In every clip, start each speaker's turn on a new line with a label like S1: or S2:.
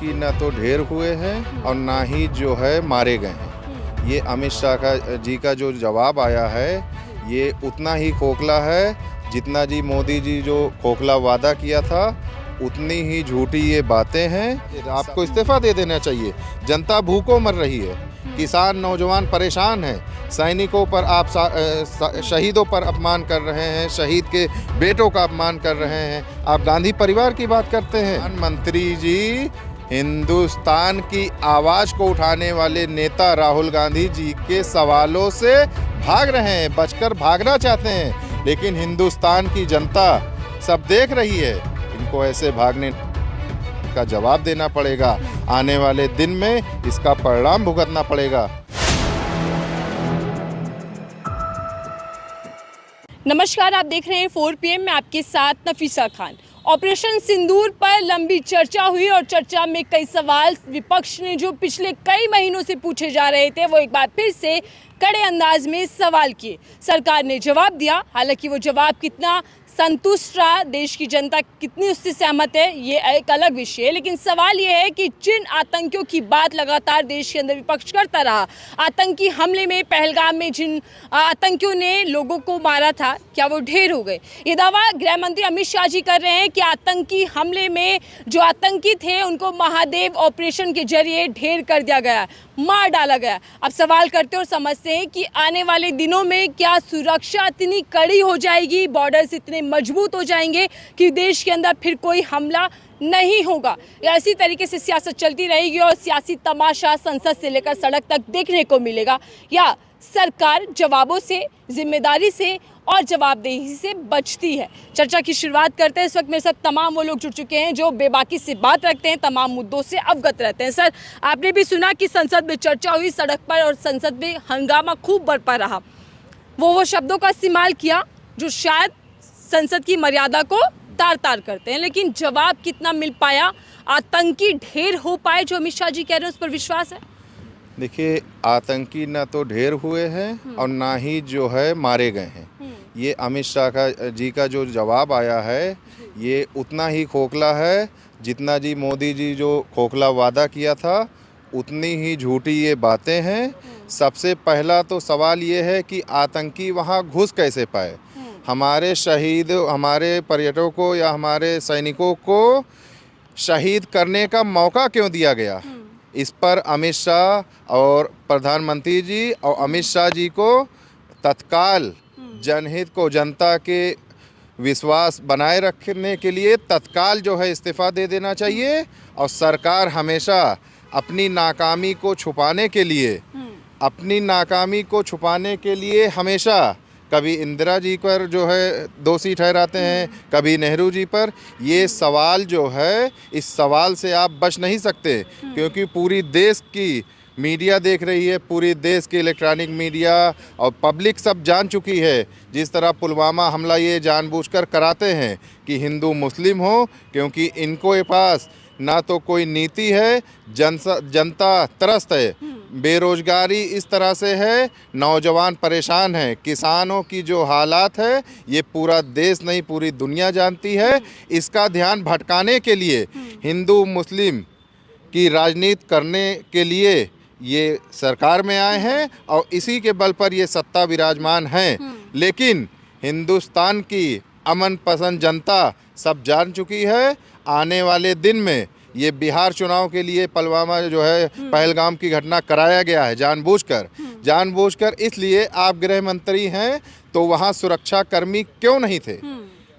S1: आतंकी न तो ढेर हुए हैं और ना ही जो है मारे गए हैं। ये अमित शाह जी का जो जवाब आया है ये उतना ही खोखला है जितना जी मोदी जी जो खोखला वादा किया था, उतनी ही झूठी ये बातें हैं। आपको इस्तीफा दे देना चाहिए। जनता भूखों मर रही है, किसान नौजवान परेशान हैं, सैनिकों पर आप शहीदों पर अपमान कर रहे हैं, शहीद के बेटों का अपमान कर रहे हैं। आप गांधी परिवार की बात करते हैं। प्रधानमंत्री जी हिंदुस्तान की आवाज़ को उठाने वाले नेता राहुल गांधी जी के सवालों से भाग रहे हैं, बचकर भागना चाहते हैं, लेकिन हिंदुस्तान की जनता सब देख रही है। इनको ऐसे भागने का जवाब देना पड़ेगा। आने वाले दिन में इसका परिणाम भुगतना पड़ेगा।
S2: नमस्कार, आप देख रहे हैं 4 PM में आपके साथ नफीसा खान। ऑपरेशन सिंदूर पर लंबी चर्चा हुई और चर्चा में कई सवाल विपक्ष ने जो पिछले कई महीनों से पूछे जा रहे थे वो एक बार फिर से कड़े अंदाज में सवाल किए। सरकार ने जवाब दिया, हालांकि वो जवाब कितना संतुष्ट रहा, देश की जनता कितनी उससे सहमत है, ये एक अलग विषय है। लेकिन सवाल ये है कि जिन आतंकियों की बात लगातार देश के अंदर विपक्ष करता रहा, आतंकी हमले में पहलगाम में जिन आतंकियों ने लोगों को मारा था, क्या वो ढेर हो गए? ये दावा गृह मंत्री अमित शाह जी कर रहे हैं कि आतंकी हमले में जो आतंकी थे उनको महादेव ऑपरेशन के जरिए ढेर कर दिया गया, मार डाला गया। अब सवाल करते और समझते हैं कि आने वाले दिनों में क्या सुरक्षा इतनी कड़ी हो जाएगी, बॉर्डर्स इतने मजबूत हो जाएंगे कि देश के अंदर फिर कोई हमला नहीं होगा, या इसी तरीके से सियासत चलती रहेगी और सियासी तमाशा संसद से लेकर सड़क तक देखने को मिलेगा, या सरकार जवाबों से, जिम्मेदारी से और जवाबदेही से बचती है? चर्चा की शुरुआत करते हैं। इस वक्त मेरे साथ तमाम वो लोग जुड़ चुके हैं जो बेबाकी से बात रखते हैं, तमाम मुद्दों से अवगत रहते हैं। सर, आपने भी सुना कि संसद में चर्चा हुई, सड़क पर और संसद में हंगामा खूब बरपा रहा। वो शब्दों का इस्तेमाल किया जो शायद संसद की मर्यादा को तार तार करते हैं, लेकिन जवाब कितना मिल पाया? आतंकी ढेर हो पाए जो अमित शाह जी कह रहे हैं, उस पर विश्वास है?
S1: देखिए, आतंकी न तो ढेर हुए हैं और ना ही जो है मारे गए हैं। ये अमित शाह जी का जो जवाब आया है ये उतना ही खोखला है जितना जी मोदी जी जो खोखला वादा किया था, उतनी ही झूठी ये बातें हैं। सबसे पहला तो सवाल ये है कि आतंकी वहाँ घुस कैसे पाए? हमारे शहीद, हमारे पर्यटकों या हमारे सैनिकों को शहीद करने का मौका क्यों दिया गया? इस पर अमित शाह और प्रधानमंत्री जी और अमित शाह जी को तत्काल जनहित को, जनता के विश्वास बनाए रखने के लिए तत्काल जो है इस्तीफा दे देना चाहिए। और सरकार हमेशा अपनी नाकामी को छुपाने के लिए हमेशा कभी इंदिरा जी पर जो है दोषी ठहराते हैं, कभी नेहरू जी पर। ये सवाल जो है, इस सवाल से आप बच नहीं सकते, क्योंकि पूरी देश की मीडिया देख रही है, पूरी देश की इलेक्ट्रॉनिक मीडिया और पब्लिक सब जान चुकी है। जिस तरह पुलवामा हमला ये जानबूझकर कराते हैं कि हिंदू मुस्लिम हो, क्योंकि इनको के पास ना तो कोई नीति है, जनता त्रस्त है, बेरोजगारी इस तरह से है, नौजवान परेशान हैं, किसानों की जो हालात है ये पूरा देश नहीं पूरी दुनिया जानती है। इसका ध्यान भटकाने के लिए, हिंदू मुस्लिम की राजनीति करने के लिए ये सरकार में आए हैं और इसी के बल पर ये सत्ता विराजमान है। लेकिन हिंदुस्तान की अमन पसंद जनता सब जान चुकी है। आने वाले दिन में ये बिहार चुनाव के लिए पुलवामा जो है पहलगाम की घटना कराया गया है जानबूझकर। इसलिए आप गृह मंत्री हैं तो वहाँ सुरक्षा कर्मी क्यों नहीं थे?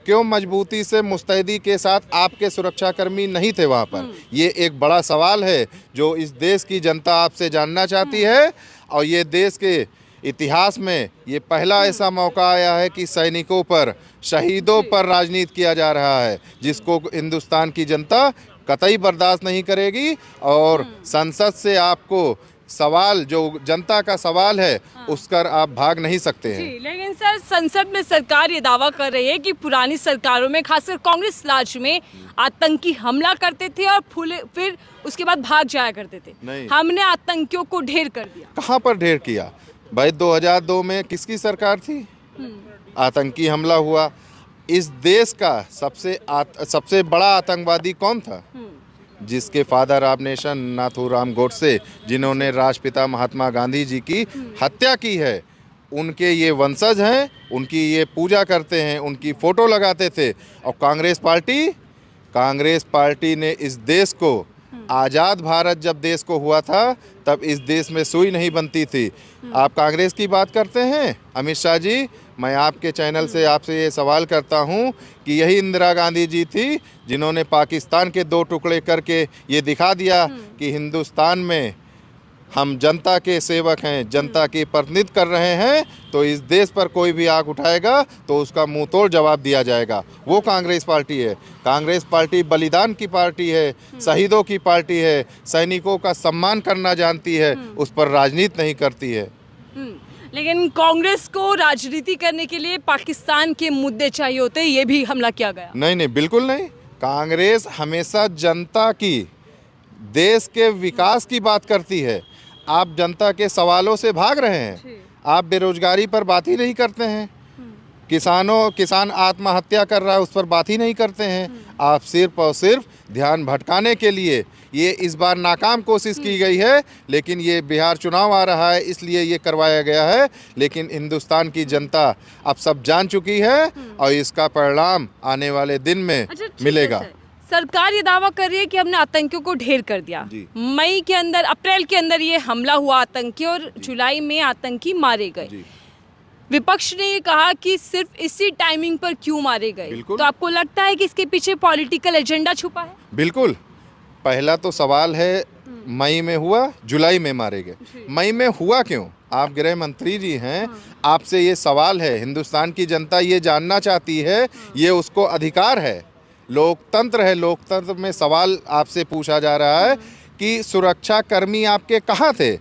S1: क्यों मजबूती से मुस्तैदी के साथ आपके सुरक्षाकर्मी नहीं थे वहाँ पर? ये एक बड़ा सवाल है जो इस देश की जनता आपसे जानना चाहती है। और ये देश के इतिहास में ये पहला ऐसा मौका आया है कि सैनिकों पर, शहीदों पर राजनीति किया जा रहा है, जिसको हिंदुस्तान की जनता कतई बर्दाश्त नहीं करेगी। और संसद से आपको सवाल, जो जनता का सवाल है, उसकर आप भाग नहीं सकते हैं।
S2: लेकिन सर, संसद में सरकार ये दावा कर रही है कि पुरानी सरकारों में, खासकर कांग्रेस राज में, आतंकी हमला करते थे और फिर उसके बाद भाग जाया करते थे। हमने आतंकियों को ढेर कर दिया।
S1: कहाँ पर ढेर किया भाई? 2002 में किसकी सरकार थी? आतंकी हमला हुआ। इस देश का सबसे बड़ा आतंकवादी कौन था? जिसके father of nation Nathuram Godse, जिन्होंने राष्ट्रपिता महात्मा गांधी जी की हत्या की है, उनके ये वंशज हैं, उनकी ये पूजा करते हैं, उनकी फ़ोटो लगाते थे। और कांग्रेस पार्टी ने इस देश को, आज़ाद भारत जब देश को हुआ था तब इस देश में सुई नहीं बनती थी। आप कांग्रेस की बात करते हैं अमित शाह जी, मैं आपके चैनल से आपसे ये सवाल करता हूँ कि यही इंदिरा गांधी जी थी जिन्होंने पाकिस्तान के 2 टुकड़े करके ये दिखा दिया कि हिंदुस्तान में हम जनता के सेवक हैं, जनता की प्रतिनिधित्व कर रहे हैं, तो इस देश पर कोई भी आग उठाएगा तो उसका मुंह तोड़ जवाब दिया जाएगा। वो कांग्रेस पार्टी है। कांग्रेस पार्टी बलिदान की पार्टी है, शहीदों की पार्टी है, सैनिकों का सम्मान करना जानती है, उस पर राजनीति नहीं करती है।
S2: लेकिन कांग्रेस को राजनीति करने के लिए पाकिस्तान के मुद्दे चाहिए होते, ये भी हमला किया गया।
S1: नहीं, बिल्कुल नहीं। कांग्रेस हमेशा जनता की, देश के विकास की बात करती है। आप जनता के सवालों से भाग रहे हैं। आप बेरोजगारी पर बात ही नहीं करते हैं। किसान आत्महत्या कर रहा है, उस पर बात ही नहीं करते हैं। आप सिर्फ और सिर्फ ध्यान भटकाने के लिए ये इस बार नाकाम कोशिश की गई है, लेकिन ये बिहार चुनाव आ रहा है इसलिए ये करवाया गया है। लेकिन हिंदुस्तान की जनता अब सब जान चुकी है और इसका परिणाम आने वाले दिन में मिलेगा।
S2: सरकार ये दावा कर रही है कि हमने आतंकियों को ढेर कर दिया। अप्रैल के अंदर ये हमला हुआ आतंकी, और जुलाई में आतंकी मारे गए। विपक्ष ने ये कहा कि सिर्फ इसी टाइमिंग पर क्यों मारे गए, तो आपको लगता है कि इसके पीछे पॉलिटिकल एजेंडा छुपा है?
S1: बिल्कुल। पहला तो सवाल है, मई में हुआ, जुलाई में मारे गए। मई में हुआ क्यों? आप गृह मंत्री जी हैं, आपसे ये सवाल है। हिंदुस्तान की जनता ये जानना चाहती है, ये उसको अधिकार है। लोकतंत्र है, लोकतंत्र में सवाल आपसे पूछा जा रहा है कि सुरक्षा कर्मी आपके कहाँ थे,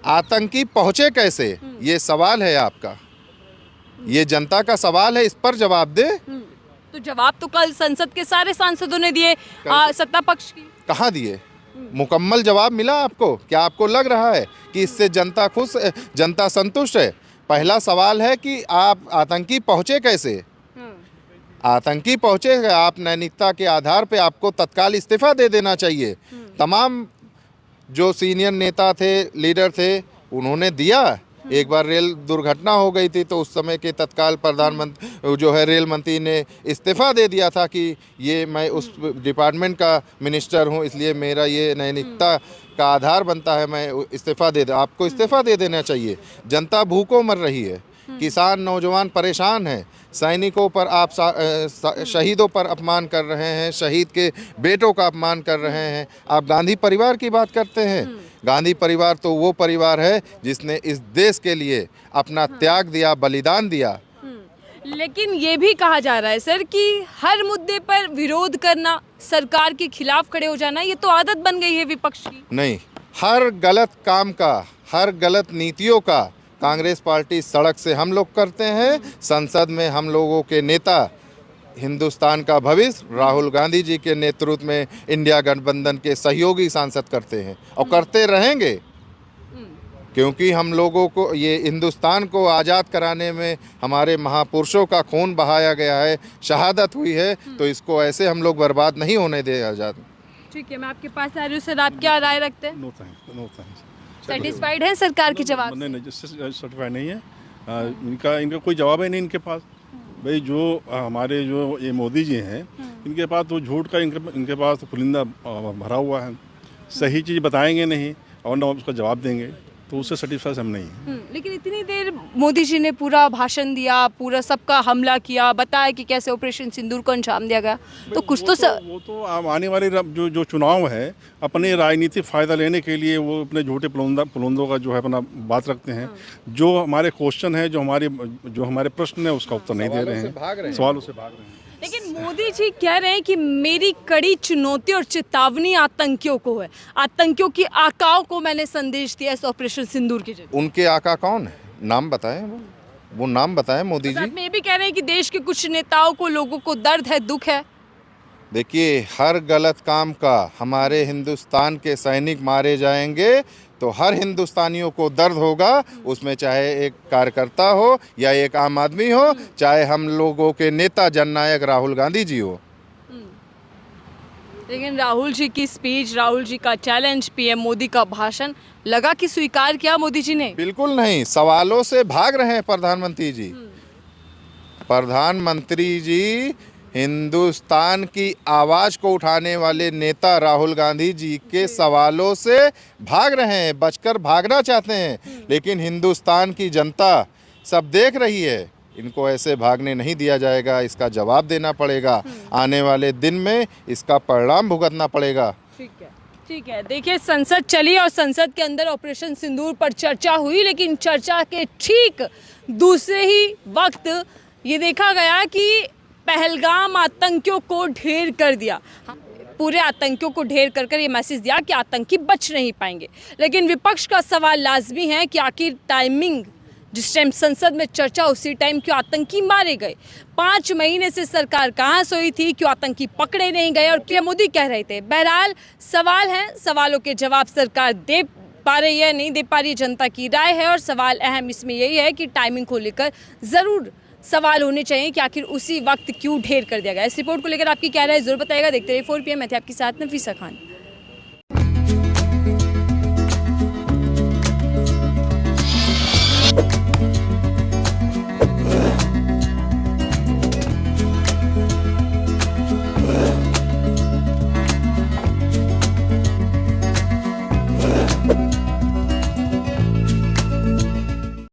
S1: आतंकी पहुँचे कैसे, ये सवाल है आपका, ये जनता का सवाल है, इस पर जवाब दे।
S2: तो जवाब तो कल संसद के सारे सांसदों ने दिए, सत्ता पक्ष की कहाँ
S1: दिए? मुकम्मल जवाब मिला आपको? क्या आपको लग रहा है कि इससे जनता खुश, जनता संतुष्ट है? पहला सवाल है कि आप आतंकी पहुँचे कैसे? आतंकी पहुँचे, आप नैतिकता के आधार पे आपको तत्काल इस्तीफा दे देना चाहिए। तमाम जो सीनियर नेता थे, लीडर थे, उन्होंने दिया। एक बार रेल दुर्घटना हो गई थी तो उस समय के तत्काल प्रधानमंत्री जो है रेल मंत्री ने इस्तीफा दे दिया था कि ये मैं उस डिपार्टमेंट का मिनिस्टर हूँ, इसलिए मेरा ये नैतिकता का आधार बनता है, मैं इस्तीफा दे दूँ। आपको इस्तीफा दे देना चाहिए। जनता भूखों मर रही है, किसान नौजवान परेशान हैं, सैनिकों पर आप शहीदों पर अपमान कर रहे हैं, शहीद के बेटों का अपमान कर रहे हैं। आप गांधी परिवार की बात करते हैं। गांधी परिवार तो वो परिवार है जिसने इस देश के लिए अपना त्याग दिया, बलिदान दिया।
S2: लेकिन ये भी कहा जा रहा है सर कि हर मुद्दे पर विरोध करना, सरकार के खिलाफ खड़े हो जाना, ये तो आदत बन गई है विपक्ष की।
S1: नहीं, हर गलत काम का, हर गलत नीतियों का कांग्रेस पार्टी सड़क से हम लोग करते हैं। संसद में हम लोगों के नेता, हिंदुस्तान का भविष्य राहुल गांधी जी के नेतृत्व में इंडिया गठबंधन के सहयोगी सांसद करते हैं और करते रहेंगे, क्योंकि हम लोगों को ये हिंदुस्तान को आज़ाद कराने में हमारे महापुरुषों का खून बहाया गया है, शहादत हुई है, तो इसको ऐसे हम लोग बर्बाद नहीं होने दे आज़ाद।
S2: ठीक है, मैं आपके पास आ रही हूँ सर, आप क्या राय रखते हैं?
S3: No thanks.
S2: सेटिस्फाइड है सरकार के जवाब से?
S3: नहीं, सर्टिफाइड नहीं है। इनका कोई जवाब है नहीं इनके पास। भाई जो हमारे जो ये मोदी जी हैं, इनके पास तो झूठ का इनके पास तो पुलिंदा भरा हुआ है। सही चीज़ बताएंगे नहीं और ना उसका जवाब देंगे, तो उससे सेटिस्फाइड हम नहीं हैं।
S2: लेकिन इतनी देर मोदी जी ने पूरा भाषण दिया, पूरा सबका हमला किया, बताया कि कैसे ऑपरेशन सिंदूर को अंजाम दिया गया, तो कुछ वो
S3: तो आने वाले जो चुनाव है, अपने राजनीतिक फ़ायदा लेने के लिए वो अपने झूठे पुलंदों का जो है अपना बात रखते हैं। जो हमारे क्वेश्चन है, जो हमारे प्रश्न है, उसका उत्तर नहीं दे रहे हैं, सवालों से भाग रहे हैं।
S2: लेकिन मोदी जी कह रहे हैं कि मेरी कड़ी चुनौती और चेतावनी आतंकियों को है, आतंकियों की आकाओं को मैंने संदेश दिया इस ऑपरेशन सिंदूर के जरिए।
S1: उनके आका कौन है? नाम बताएं, वो नाम बताएं मोदी जी।
S2: में ये भी कह रहे हैं कि देश के कुछ नेताओं को, लोगों को दर्द है, दुख है।
S1: देखिए, हर गलत काम का हमारे हिंदुस्तान के सैनिक मारे जाएंगे तो हर हिंदुस्तानियों को दर्द होगा, उसमें चाहे एक कार्यकर्ता हो या एक आम आदमी हो, चाहे हम लोगों के नेता जननायक राहुल गांधी जी हो।
S2: लेकिन राहुल जी की स्पीच, राहुल जी का चैलेंज, पीएम मोदी का भाषण, लगा कि स्वीकार किया मोदी जी ने?
S1: बिल्कुल नहीं, सवालों से भाग रहे हैं प्रधानमंत्री जी। प्रधानमंत्री जी हिंदुस्तान की आवाज़ को उठाने वाले नेता राहुल गांधी जी के सवालों से भाग रहे हैं, बचकर भागना चाहते हैं। लेकिन हिंदुस्तान की जनता सब देख रही है, इनको ऐसे भागने नहीं दिया जाएगा, इसका जवाब देना पड़ेगा। आने वाले दिन में इसका परिणाम भुगतना पड़ेगा।
S2: ठीक है। देखिए, संसद चली और संसद के अंदर ऑपरेशन सिंदूर पर चर्चा हुई, लेकिन चर्चा के ठीक दूसरे ही वक्त ये देखा गया कि पहलगाम आतंकियों को ढेर कर दिया। पूरे आतंकियों को ढेर कर कर ये मैसेज दिया कि आतंकी बच नहीं पाएंगे। लेकिन विपक्ष का सवाल लाजमी है कि आखिर टाइमिंग, जिस टाइम संसद में चर्चा उसी टाइम क्यों आतंकी मारे गए? 5 महीने से सरकार कहाँ सोई थी? क्यों आतंकी पकड़े नहीं गए? और क्या मोदी कह रहे थे? बहरहाल सवाल हैं, सवालों के जवाब सरकार दे पा रही है, नहीं दे पा रही है, जनता की राय है। और सवाल अहम इसमें यही है कि टाइमिंग को लेकर ज़रूर सवाल होने चाहिए कि आखिर उसी वक्त क्यों ढेर कर दिया गया। इस रिपोर्ट को लेकर आपकी क्या राय है, जरूर बताइएगा। देखते रहिए 4 PM। मैं थी आपके साथ नफीसा खान।